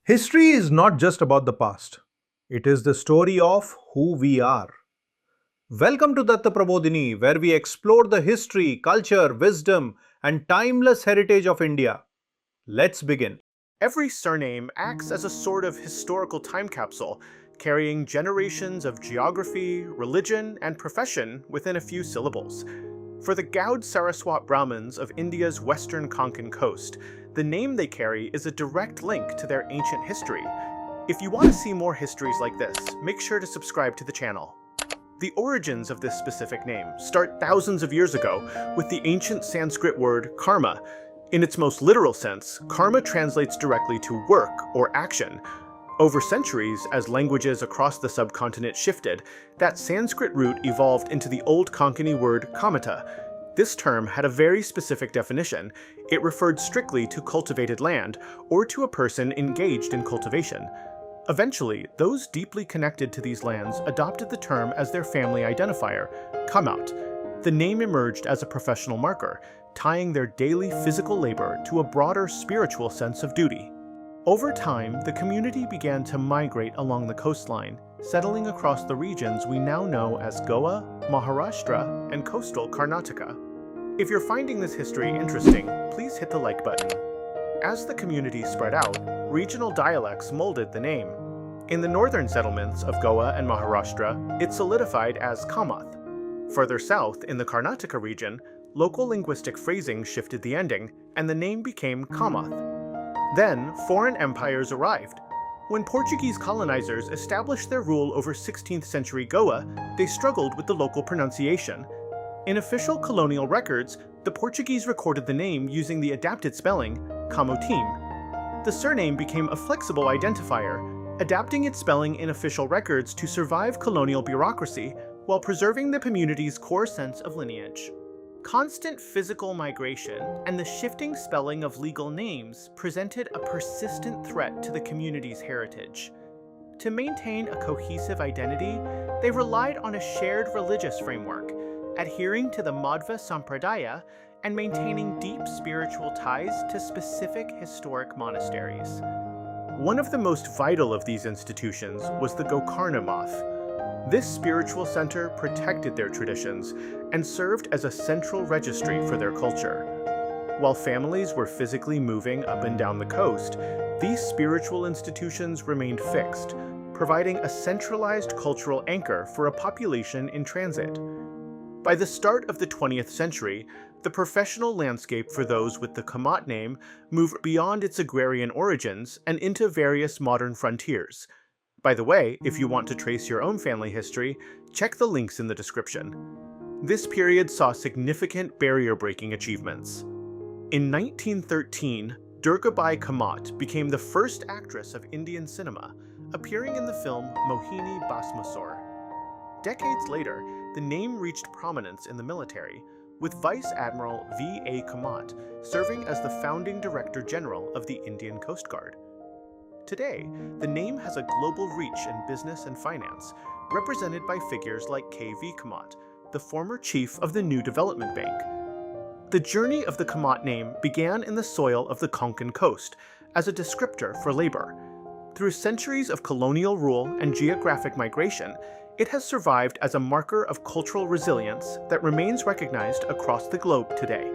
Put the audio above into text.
History is not just about the past, it is the story of who we are. Welcome to Dattaprabodhinee, where we explore the history, culture, wisdom, and timeless heritage of India. Let's begin. Every surname acts as a sort of historical time capsule, carrying generations of geography, religion, and profession within a few syllables. For the Gaud Saraswat Brahmins of India's western Konkan coast, the name they carry is a direct link to their ancient history. If you want to see more histories like this, make sure to subscribe to the channel. The origins of this specific name start thousands of years ago with the ancient Sanskrit word karma. In its most literal sense, karma translates directly to work or action. Over centuries, as languages across the subcontinent shifted, that Sanskrit root evolved into the Old Konkani word kamata. This term had a very specific definition. It referred strictly to cultivated land or to a person engaged in cultivation. Eventually, those deeply connected to these lands adopted the term as their family identifier, Kamat. The name emerged as a professional marker, tying their daily physical labor to a broader spiritual sense of duty. Over time, the community began to migrate along the coastline, settling across the regions we now know as Goa, Maharashtra, and coastal Karnataka. If you're finding this history interesting, please hit the like button. As the community spread out, regional dialects molded the name. In the northern settlements of Goa and Maharashtra, it solidified as Kamath. Further south, in the Karnataka region, local linguistic phrasing shifted the ending, and the name became Kamath. Then, foreign empires arrived. When Portuguese colonizers established their rule over 16th century Goa, they struggled with the local pronunciation. In official colonial records, the Portuguese recorded the name using the adapted spelling, Camotim. The surname became a flexible identifier, adapting its spelling in official records to survive colonial bureaucracy while preserving the community's core sense of lineage. Constant physical migration and the shifting spelling of legal names presented a persistent threat to the community's heritage. To maintain a cohesive identity, they relied on a shared religious framework, adhering to the Madhva Sampradaya and maintaining deep spiritual ties to specific historic monasteries. One of the most vital of these institutions was the Gokarna Math. This spiritual center protected their traditions and served as a central registry for their culture. While families were physically moving up and down the coast, these spiritual institutions remained fixed, providing a centralized cultural anchor for a population in transit. By the start of the 20th century, the professional landscape for those with the Kamat name moved beyond its agrarian origins and into various modern frontiers. By the way, if you want to trace your own family history, check the links in the description. This period saw significant barrier-breaking achievements. In 1913, Durgabai Kamat became the first actress of Indian cinema, appearing in the film Mohini Basmasur. Decades later, the name reached prominence in the military, with Vice Admiral V.A. Kamat serving as the founding Director General of the Indian Coast Guard. Today, the name has a global reach in business and finance, represented by figures like K.V. Kamat, the former chief of the New Development Bank. The journey of the Kamat name began in the soil of the Konkan coast as a descriptor for labor. Through centuries of colonial rule and geographic migration, it has survived as a marker of cultural resilience that remains recognized across the globe today.